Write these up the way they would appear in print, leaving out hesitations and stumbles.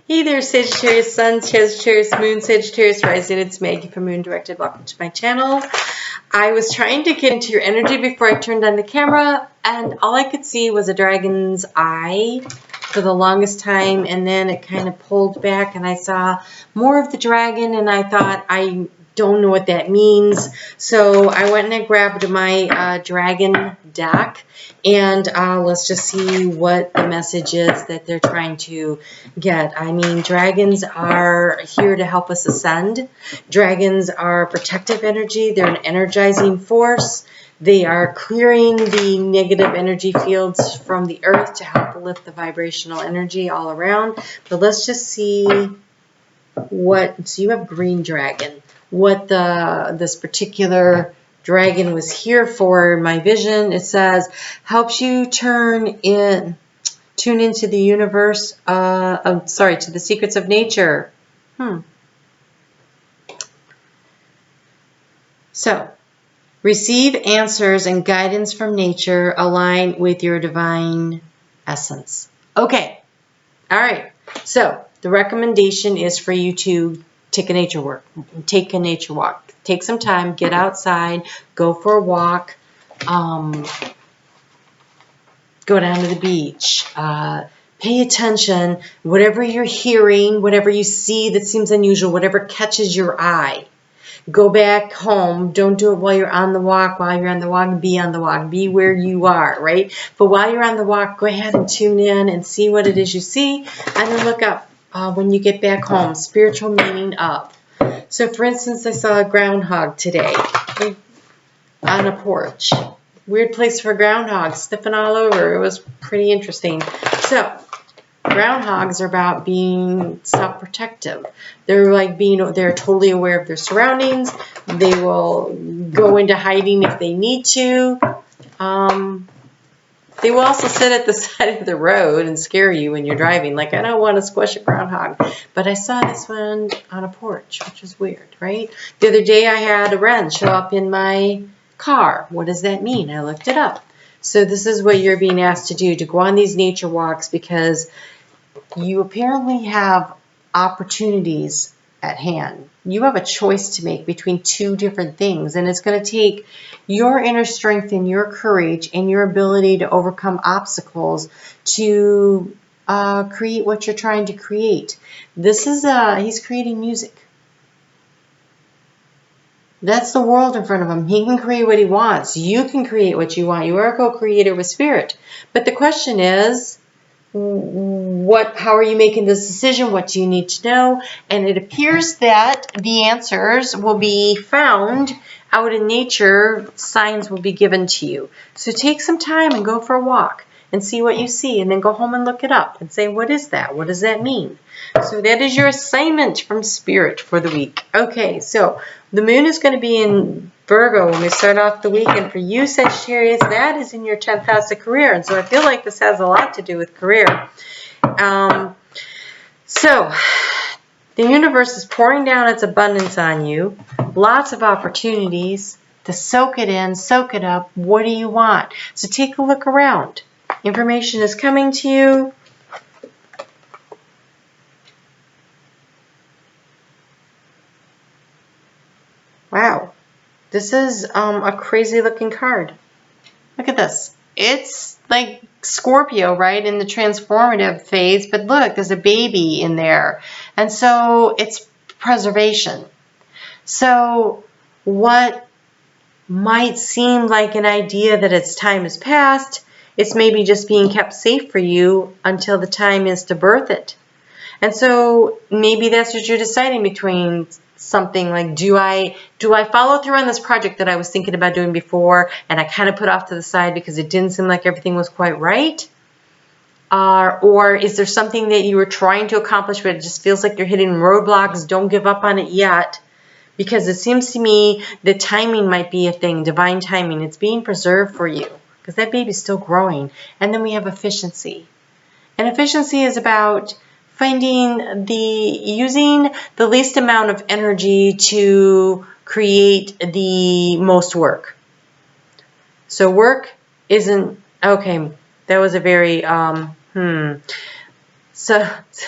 Hey there, Sagittarius Sun, Sagittarius Moon, Sagittarius Rising. It's Maggie from Moon Directed. Welcome to my channel. I was trying to get into your energy before I turned on the camera, and all I could see was a dragon's eye for the longest time, and then it kind of pulled back, and I saw more of the dragon, and I thought, I don't know what that means. So I went and I grabbed my dragon deck, and let's just see what the message is that they're trying to get. I mean, dragons are here to help us ascend. Dragons are protective energy. They're an energizing force. They are clearing the negative energy fields from the earth to help lift the vibrational energy all around. But let's just see what, so you have green dragon, what this particular dragon was here for in my vision. It says, helps you tune into the universe, to the secrets of nature. So, receive answers and guidance from nature aligned with your divine essence. Okay. All right. So, the recommendation is for you to take a nature walk. Take some time, get outside, go for a walk, go down to the beach, pay attention, whatever you're hearing, whatever you see that seems unusual, whatever catches your eye. Go back home. Don't do it while you're on the walk. While you're on the walk, be on the walk. Be where you are, right? But while you're on the walk, go ahead and tune in and see what it is you see, and then look up when you get back home. Spiritual meaning of. So, for instance, I saw a groundhog today on a porch. Weird place for a groundhog, sniffing all over. It was pretty interesting. So, groundhogs are about being self-protective. They're they're totally aware of their surroundings. They will go into hiding if they need to. They will also sit at the side of the road and scare you when you're driving. Like, I don't want to squish a groundhog. But I saw this one on a porch, which is weird, right? The other day I had a wren show up in my car. What does that mean? I looked it up. So this is what you're being asked to do, to go on these nature walks, because you apparently have opportunities at hand. You have a choice to make between two different things, and it's going to take your inner strength and your courage and your ability to overcome obstacles to create what you're trying to create. This is he's creating music. That's the world in front of him. He can create what he wants. You can create what you want. You are a co-creator with spirit. But the question is, how are you making this decision? What do you need to know? And it appears that the answers will be found out in nature. Signs will be given to you. So take some time and go for a walk and see what you see, and then go home and look it up and say, what is that? What does that mean? So that is your assignment from Spirit for the week. Okay, so the moon is going to be in Virgo when we start off the week, and for you, Sagittarius, that is in your 10th house of career, and so I feel like this has a lot to do with career. So the universe is pouring down its abundance on you, lots of opportunities to soak it in, soak it up. What do you want? So take a look around. Information is coming to you. Wow. This is a crazy looking card. Look at this. It's like Scorpio, right, in the transformative phase. But look, there's a baby in there. And so it's preservation. So what might seem like an idea that its time has passed, it's maybe just being kept safe for you until the time is to birth it. And so maybe that's what you're deciding between. Something like, do I follow through on this project that I was thinking about doing before, and I kind of put off to the side because it didn't seem like everything was quite right? Or is there something that you were trying to accomplish, but it just feels like you're hitting roadblocks? Don't give up on it yet, because it seems to me that timing might be a thing, divine timing. It's being preserved for you because that baby's still growing. And then we have efficiency. And efficiency is about using the least amount of energy to create the most work. So work isn't, okay, that was a very, So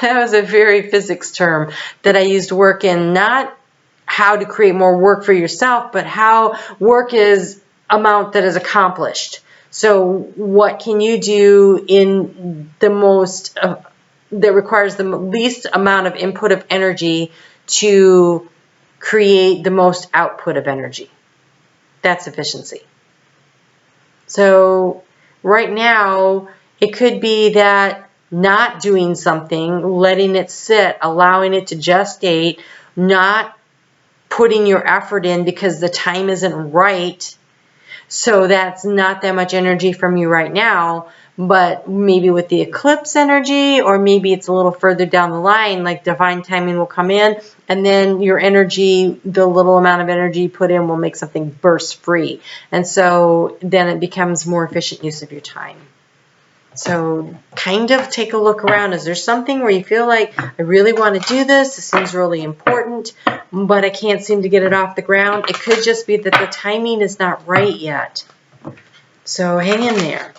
that was a very physics term that I used work in, not how to create more work for yourself, but how work is amount that is accomplished. So what can you do in the most, that requires the least amount of input of energy to create the most output of energy? That's efficiency. So right now, it could be that not doing something, letting it sit, allowing it to gestate, not putting your effort in because the time isn't right. So that's not that much energy from you right now, but maybe with the eclipse energy, or maybe it's a little further down the line, like divine timing will come in, and then your energy, the little amount of energy you put in will make something burst free. And so then it becomes more efficient use of your time. So kind of take a look around. Is there something where you feel like, I really want to do this, this seems really important, but I can't seem to get it off the ground? It could just be that the timing is not right yet. So hang in there.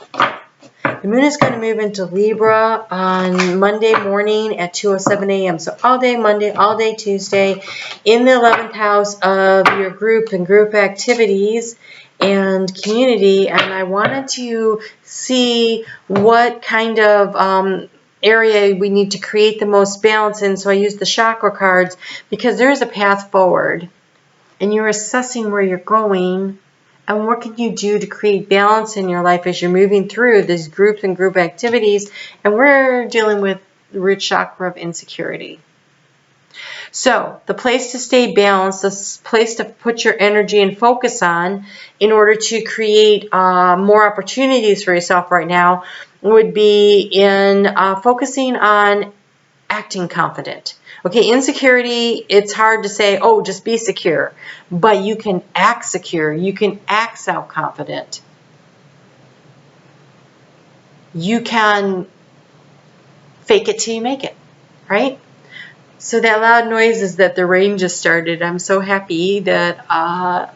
The moon is going to move into Libra on Monday morning at 2:07 a.m. So all day Monday, all day Tuesday, in the 11th house of your group and group activities and community. And I wanted to see what kind of area we need to create the most balance in. So I used the chakra cards because there is a path forward and you're assessing where you're going. And what can you do to create balance in your life as you're moving through these groups and group activities? And we're dealing with the root chakra of insecurity. So the place to stay balanced, the place to put your energy and focus on in order to create more opportunities for yourself right now would be in focusing on acting confident. Okay, insecurity, it's hard to say, oh, just be secure. But you can act secure. You can act self-confident. You can fake it till you make it, right? So that loud noise is that the rain just started. I'm so happy that I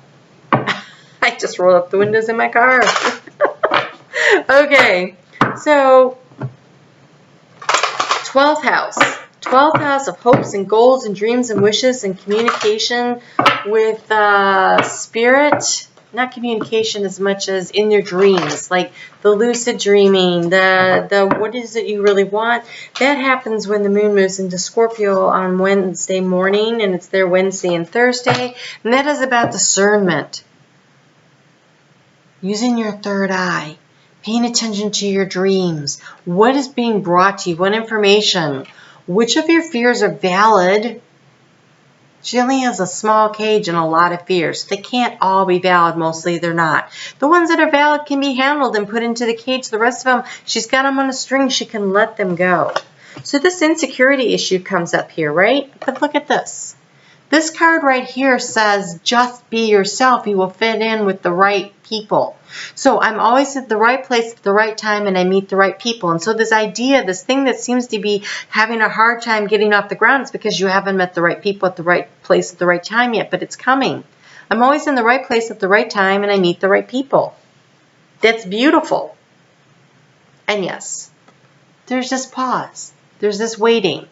just rolled up the windows in my car. Okay, so 12th house. 12th house of hopes and goals and dreams and wishes and communication with spirit. Not communication as much as in your dreams, like the lucid dreaming, the what is it you really want. That happens when the moon moves into Scorpio on Wednesday morning, and it's there Wednesday and Thursday. And that is about discernment. Using your third eye. Paying attention to your dreams. What is being brought to you? What information? Which of your fears are valid? She only has a small cage and a lot of fears. They can't all be valid. Mostly they're not. The ones that are valid can be handled and put into the cage. The rest of them, she's got them on a string. She can let them go. So this insecurity issue comes up here, right? But look at this. This card right here says, just be yourself. You will fit in with the right people. So I'm always at the right place at the right time, and I meet the right people. And so this idea, this thing that seems to be having a hard time getting off the ground is because you haven't met the right people at the right place at the right time yet, but it's coming. I'm always in the right place at the right time, and I meet the right people. That's beautiful. And yes, there's this pause. There's this waiting.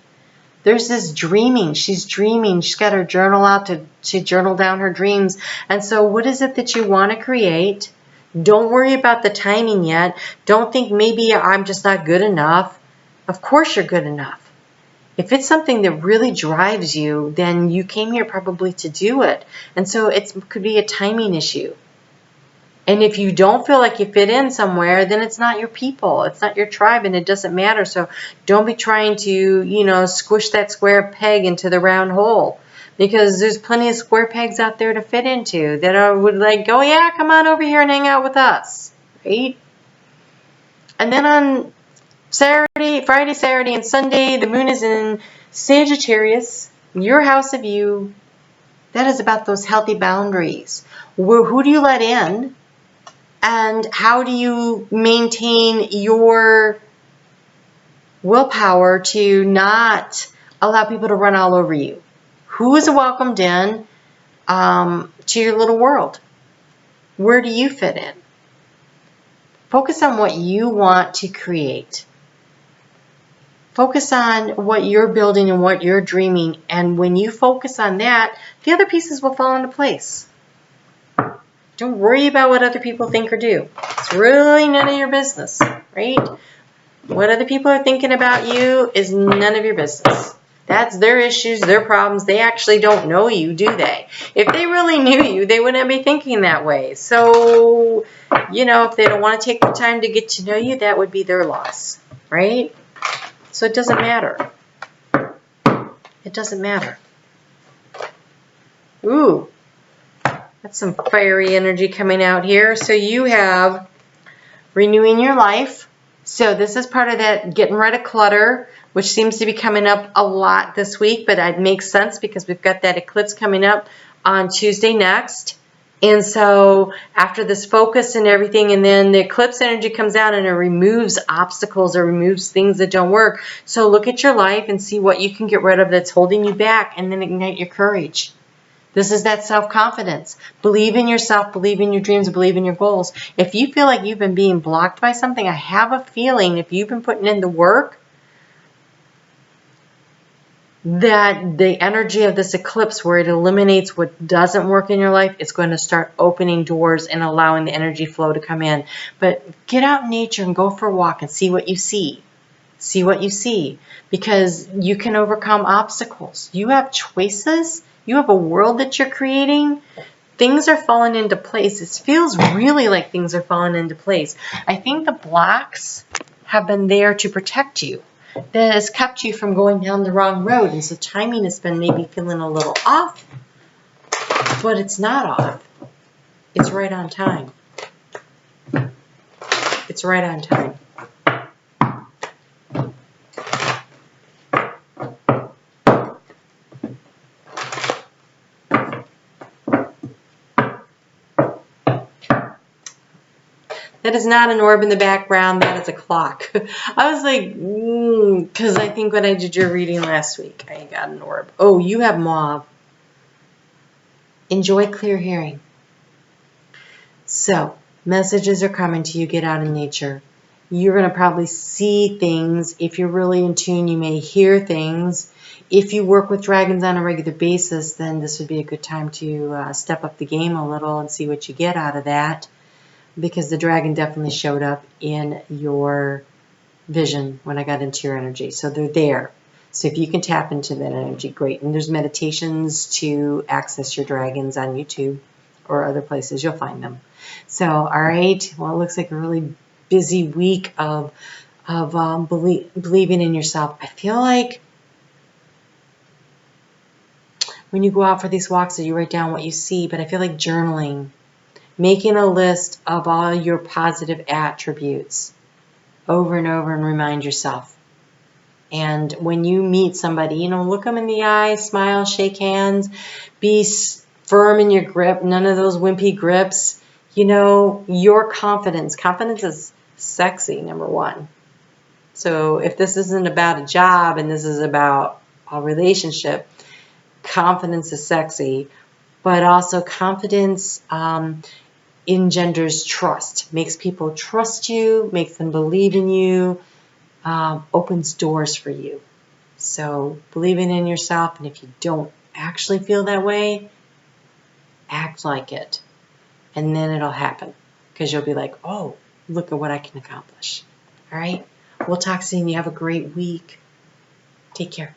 There's this dreaming. She's dreaming. She's got her journal out to journal down her dreams. And so what is it that you want to create? Don't worry about the timing yet. Don't think maybe I'm just not good enough. Of course you're good enough. If it's something that really drives you, then you came here probably to do it. And so it could be a timing issue. And if you don't feel like you fit in somewhere, then it's not your people. It's not your tribe, and it doesn't matter. So don't be trying to, squish that square peg into the round hole. Because there's plenty of square pegs out there to fit into that would like, oh yeah, come on over here and hang out with us, right? And then on Friday, Saturday, and Sunday, the moon is in Sagittarius, your house of you. That is about those healthy boundaries. Who do you let in? And how do you maintain your willpower to not allow people to run all over you? Who is welcomed in to your little world? Where do you fit in? Focus on what you want to create. Focus on what you're building and what you're dreaming. And when you focus on that, the other pieces will fall into place. Don't worry about what other people think or do. It's really none of your business, right? What other people are thinking about you is none of your business. That's their issues, their problems. They actually don't know you, do they? If they really knew you, they wouldn't be thinking that way. So, you know, if they don't want to take the time to get to know you, that would be their loss, right? So it doesn't matter. It doesn't matter. Ooh, that's some fiery energy coming out here. So you have renewing your life. So this is part of that getting rid of clutter, which seems to be coming up a lot this week, but it makes sense because we've got that eclipse coming up on Tuesday next. And so after this focus and everything, and then the eclipse energy comes out and it removes obstacles or removes things that don't work. So look at your life and see what you can get rid of that's holding you back, and then ignite your courage. This is that self-confidence. Believe in yourself, believe in your dreams, believe in your goals. If you feel like you've been being blocked by something, I have a feeling if you've been putting in the work, that the energy of this eclipse, where it eliminates what doesn't work in your life, it's going to start opening doors and allowing the energy flow to come in. But get out in nature and go for a walk and see what you see. See what you see, because you can overcome obstacles. You have choices. You have a world that you're creating. Things are falling into place. It feels really like things are falling into place. I think the blocks have been there to protect you. That has kept you from going down the wrong road. And so timing has been maybe feeling a little off, but it's not off. It's right on time. It's right on time. That is not an orb in the background. That is a clock. I was like, because I think when I did your reading last week, I got an orb. Oh, you have mauve. Enjoy clear hearing. So, messages are coming to you. Get out in nature. You're going to probably see things. If you're really in tune, you may hear things. If you work with dragons on a regular basis, then this would be a good time to step up the game a little and see what you get out of that. Because the dragon definitely showed up in your vision when I got into your energy. So they're there. So if you can tap into that energy, great. And there's meditations to access your dragons on YouTube or other places. You'll find them. So, all right. Well, it looks like a really busy week of believing in yourself. I feel like when you go out for these walks, you write down what you see, but I feel like journaling. Making a list of all your positive attributes over and over and remind yourself. And when you meet somebody, you know, look them in the eye, smile, shake hands, be firm in your grip, none of those wimpy grips. You know, your confidence. Confidence is sexy, number one. So if this isn't about a job and this is about a relationship, confidence is sexy. But also confidence engenders trust, makes people trust you, makes them believe in you, opens doors for you. So believing in yourself, and if you don't actually feel that way, act like it. And then it'll happen, because you'll be like, oh, look at what I can accomplish. All right? We'll talk soon. You have a great week. Take care.